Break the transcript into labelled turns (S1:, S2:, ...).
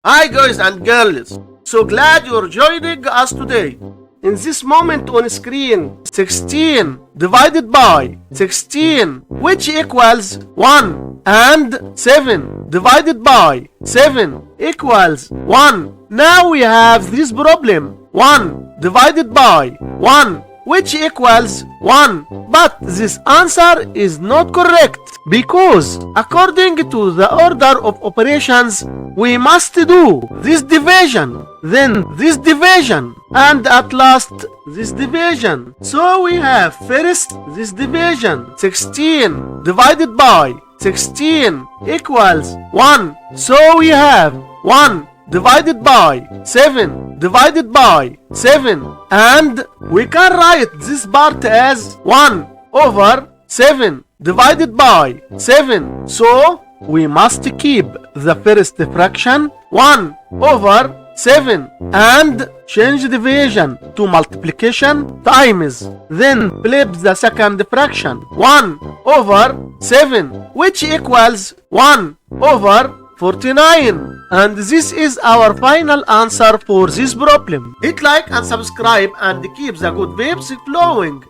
S1: Hi guys and girls, so glad you're joining us today. In this moment on screen, 16 divided by 16, which equals 1, and 7 divided by 7 equals 1. Now we have this problem, 1 divided by 1, which equals 1. But this answer is not correct because according to the order of operations, we must do this division, then this division, and at last this division. So we have first this division, 16 divided by 16 equals 1. So we have 1 divided by 7 divided by 7, and we can write this part as 1 over 7 divided by 7. So we must keep the first fraction 1 over 7 and change division to multiplication times, then flip the second fraction 1 over 7, which equals 1 over 49. And this is our final answer for this problem. Hit like and subscribe and keep the good vibes flowing.